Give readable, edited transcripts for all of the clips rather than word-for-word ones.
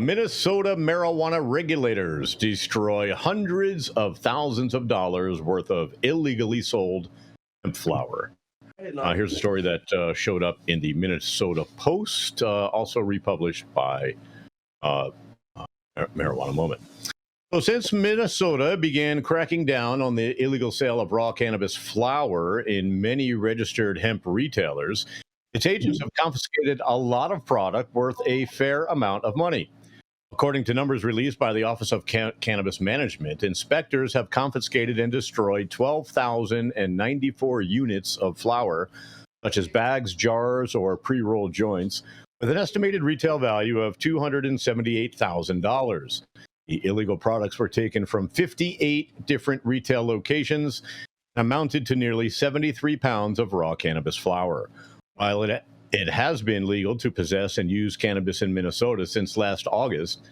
Minnesota marijuana regulators destroy hundreds of thousands of dollars worth of illegally sold hemp flower. Here's a story that showed up in the Minnesota Post, also republished by uh, Marijuana Moment. So, since Minnesota began cracking down on the illegal sale of raw cannabis flower in many registered hemp retailers, its agents have confiscated a lot of product worth a fair amount of money. According to numbers released by the Office of Cannabis Management, inspectors have confiscated and destroyed 12,094 units of flower, such as bags, jars, or pre-rolled joints, with an estimated retail value of $278,000. The illegal products were taken from 58 different retail locations and amounted to nearly 73 pounds of raw cannabis flower. While it has been legal to possess and use cannabis in Minnesota since last August,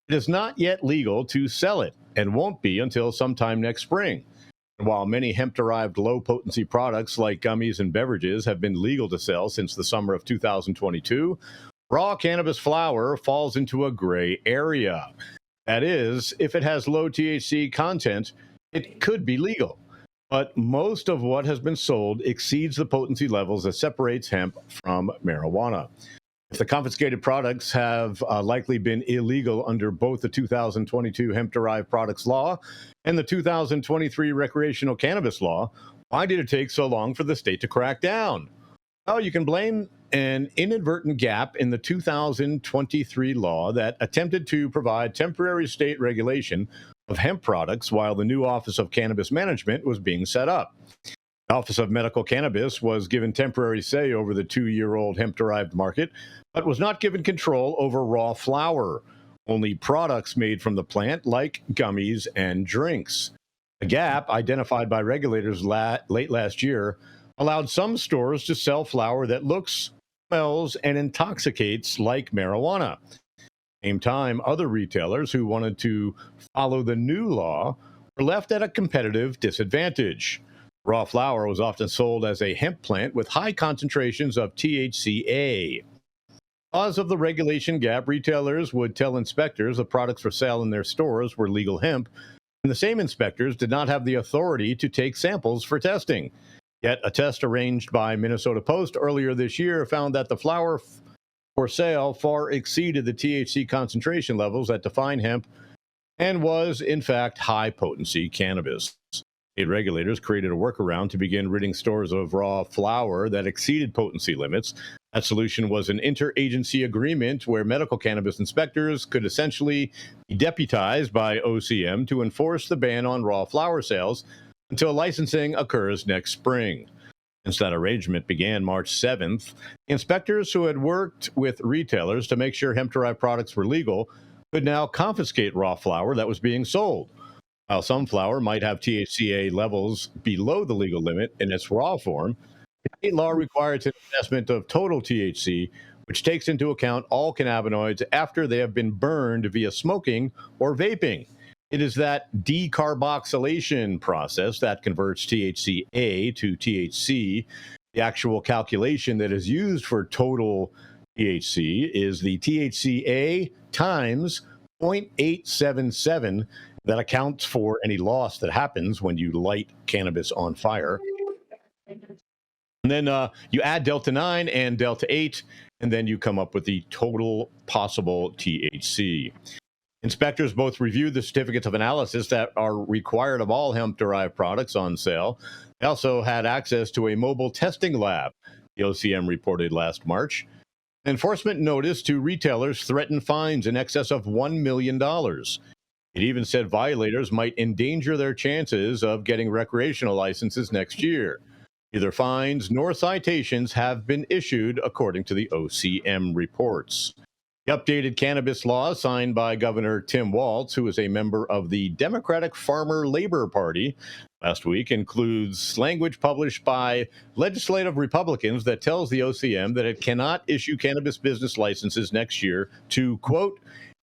it is not yet legal to sell it and won't be until sometime next spring. And while many hemp-derived low-potency products like gummies and beverages have been legal to sell since the summer of 2022, raw cannabis flower falls into a gray area. That is, if it has low THC content, it could be legal. But most of what has been sold exceeds the potency levels that separates hemp from marijuana. If the confiscated products have likely been illegal under both the 2022 hemp-derived products law and the 2023 recreational cannabis law, why did it take so long for the state to crack down? Well, you can blame an inadvertent gap in the 2023 law that attempted to provide temporary state regulation of hemp products while the new Office of Cannabis Management was being set up. The Office of Medical Cannabis was given temporary say over the 2-year-old hemp-derived market, but was not given control over raw flower, only products made from the plant like gummies and drinks. The gap, identified by regulators late last year, allowed some stores to sell flower that looks, smells, and intoxicates like marijuana. At the same time, other retailers who wanted to follow the new law were left at a competitive disadvantage. Raw flower was often sold as a hemp plant with high concentrations of THCA. Because of the regulation gap, retailers would tell inspectors the products for sale in their stores were legal hemp, and the same inspectors did not have the authority to take samples for testing. Yet a test arranged by Minnesota Post earlier this year found that the flower for sale far exceeded the THC concentration levels that define hemp and was, in fact, high-potency cannabis. State regulators created a workaround to begin ridding stores of raw flower that exceeded potency limits. That solution was an interagency agreement where medical cannabis inspectors could essentially be deputized by OCM to enforce the ban on raw flower sales until licensing occurs next spring. Since that arrangement began March 7th, inspectors who had worked with retailers to make sure hemp-derived products were legal could now confiscate raw flower that was being sold. While some flower might have THCA levels below the legal limit in its raw form, state law requires an assessment of total THC, which takes into account all cannabinoids after they have been burned via smoking or vaping. It is that decarboxylation process that converts THCA to THC. The actual calculation that is used for total THC is the THCA times 0.877 that accounts for any loss that happens when you light cannabis on fire. And then you add Delta 9 and Delta 8, and then you come up with the total possible THC. Inspectors both reviewed the certificates of analysis that are required of all hemp-derived products on sale. They also had access to a mobile testing lab, the OCM reported last March. Enforcement notice to retailers threatened fines in excess of $1 million. It even said violators might endanger their chances of getting recreational licenses next year. Neither fines nor citations have been issued, according to the OCM reports. The updated cannabis law signed by Governor Tim Walz, who is a member of the Democratic Farmer Labor Party, last week includes language published by legislative Republicans that tells the OCM that it cannot issue cannabis business licenses next year to, quote,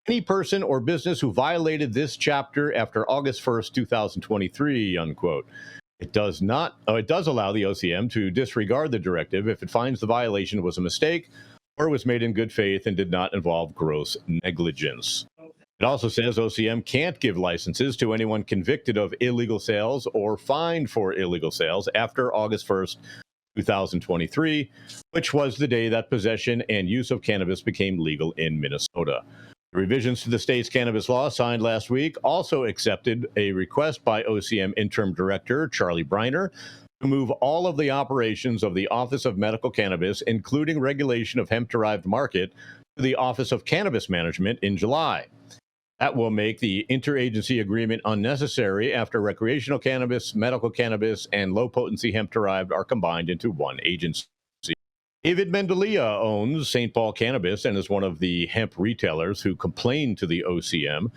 any person or business who violated this chapter after August 1st, 2023, unquote. It does allow the OCM to disregard the directive if it finds the violation was a mistake or was made in good faith and did not involve gross negligence. It also says OCM can't give licenses to anyone convicted of illegal sales or fined for illegal sales after August 1st, 2023, which was the day that possession and use of cannabis became legal in Minnesota. The revisions to the state's cannabis law signed last week also accepted a request by OCM Interim Director Charlie Briner to move all of the operations of the Office of Medical Cannabis, including regulation of hemp-derived market, to the Office of Cannabis Management in July. That will make the interagency agreement unnecessary after recreational cannabis, medical cannabis, and low-potency hemp-derived are combined into one agency. David Mendelia owns St. Paul Cannabis and is one of the hemp retailers who complained to the OCM,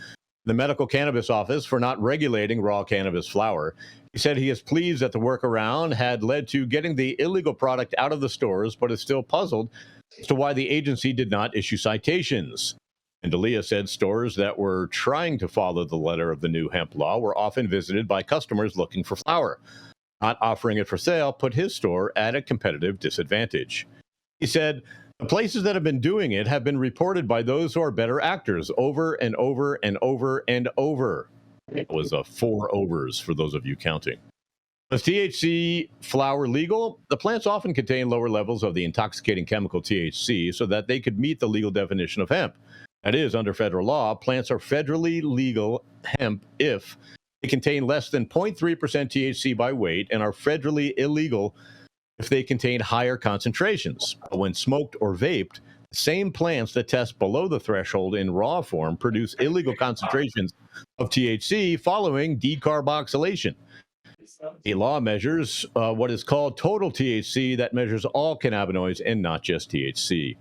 the medical cannabis office, for not regulating raw cannabis flower. He said he is pleased that the workaround had led to getting the illegal product out of the stores, but is still puzzled as to why the agency did not issue citations. And D'Elia said stores that were trying to follow the letter of the new hemp law were often visited by customers looking for flower. Not offering it for sale put his store at a competitive disadvantage. He said, the places that have been doing it have been reported by those who are better actors over and over and over and over. It was 4 overs for those of you counting. As THC flower legal, the plants often contain lower levels of the intoxicating chemical THC so that they could meet the legal definition of hemp. That is, under federal law, plants are federally legal hemp if they contain less than 0.3% THC by weight and are federally illegal if they contain higher concentrations. But when smoked or vaped, the same plants that test below the threshold in raw form produce illegal concentrations of THC following decarboxylation. A law measures what is called total THC that measures all cannabinoids and not just THC.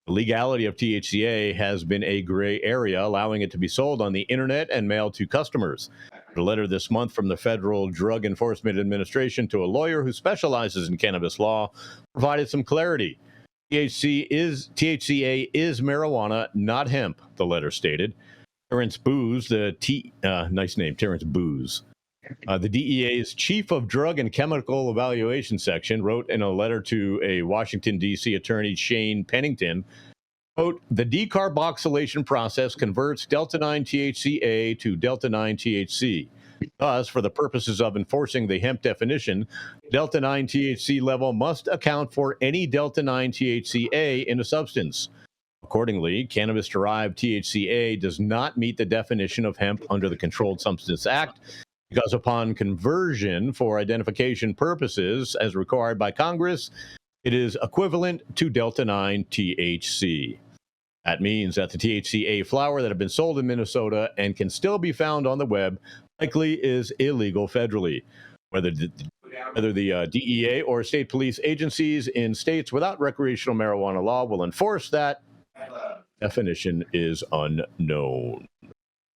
The legality of THCA has been a gray area, allowing it to be sold on the internet and mailed to customers. A letter this month from the Federal Drug Enforcement Administration to a lawyer who specializes in cannabis law provided some clarity. THCA is marijuana, not hemp, the letter stated. Terrence Booz, nice name, Terrence Booz. The DEA's Chief of Drug and Chemical Evaluation Section wrote in a letter to a Washington, D.C. attorney, Shane Pennington, quote, the decarboxylation process converts delta-9 THCA to delta-9 THC. Thus, for the purposes of enforcing the hemp definition, delta-9 THC level must account for any delta-9 THCA in a substance. Accordingly, cannabis-derived THCA does not meet the definition of hemp under the Controlled Substance Act, because upon conversion for identification purposes, as required by Congress, it is equivalent to delta-9 THC. That means that the THCA flower that have been sold in Minnesota and can still be found on the web likely is illegal federally. Whether the DEA or state police agencies in states without recreational marijuana law will enforce that definition is unknown.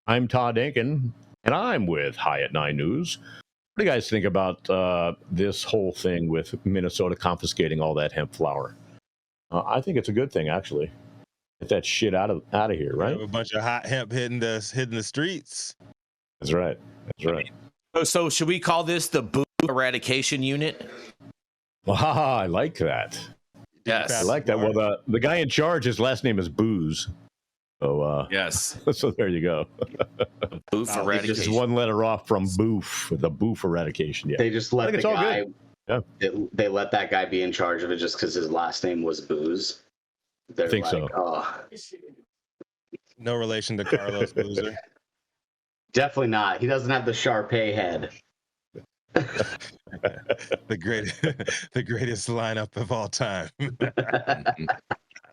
I'm Todd Ankin, and I'm with High at 9 News. What do you guys think about this whole thing with Minnesota confiscating all that hemp flower? I think it's a good thing, actually. Get that shit out of here, right? A bunch of hot hemp hitting the streets. That's right. That's right. So should we call this the boo eradication unit? Well, I like that. Yes, I like that. Well, the guy in charge, his last name is Booze. So yes. So there you go. Boof eradication. Just one letter off from boof, the boof eradication. Yeah. They just let the guy. Yeah. They let that guy be in charge of it just because his last name was Booze. I think so. Oh. No relation to Carlos Boozer. Definitely not. He doesn't have the Sharpay head. the greatest lineup of all time.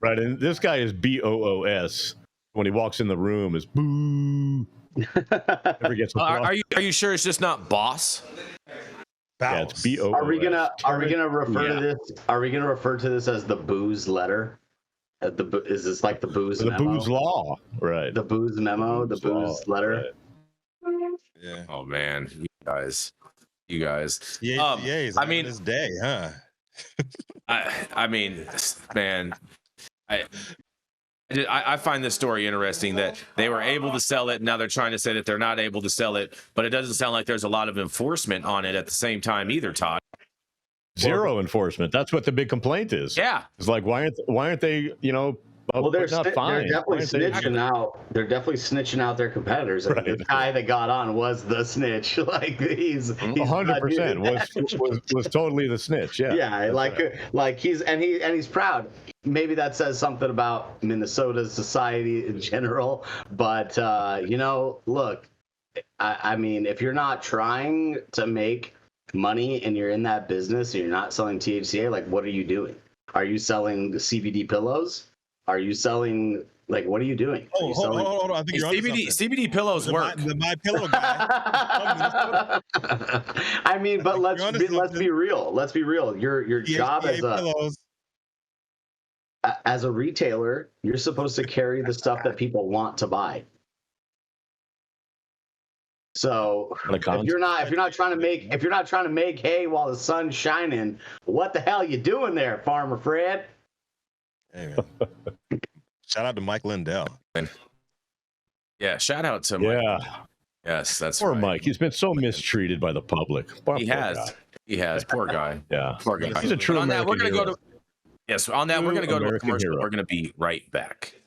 Right, and this guy is BOOS. When he walks in the room, is boo. Never gets are you sure it's just not boss? Yeah, it's BOOS. Are we gonna refer to this? Are we gonna refer to this as the Booze letter? Is this like the Booze memo? The Booze law, right? The Booze memo, the Booze letter. Right. Yeah. Oh man, you guys. Yeah, I mean, this day, huh? I mean, man, I find this story interesting that they were able to sell it. Now they're trying to say that they're not able to sell it, but it doesn't sound like there's a lot of enforcement on it at the same time either, Todd. Zero enforcement. That's what the big complaint is. Yeah. It's like, why aren't they, Well, they're not fine? definitely snitching out. They're definitely snitching out their competitors. I mean, Right. the guy that got on was the snitch. Like he's 100% was totally the snitch. Yeah. Yeah, like he's proud. Maybe that says something about Minnesota's society in general. But look, I mean, if you're not trying to make money and you're in that business and you're not selling THCA, like what are you doing? Are you selling CBD pillows? Are you selling, like, what are you doing? Oh, hold on. I think you're onto CBD pillows work. The My Pillow guy. I mean, but let's be real. Let's be real. Your job as a retailer, you're supposed to carry the stuff that people want to buy. So if you're not trying to make hay while the sun's shining, what the hell you doing there, Farmer Fred? Hey, man. Shout out to Mike Lindell. Yeah, shout out to Mike. Yeah. Yes, that's Poor right. Mike. He's been so mistreated by the public. He has. Poor guy. Yeah. Poor guy. He's a true on that, we're American going to hero. go to. Yes, on that, we're going to go to a American commercial. hero. We're going to be right back.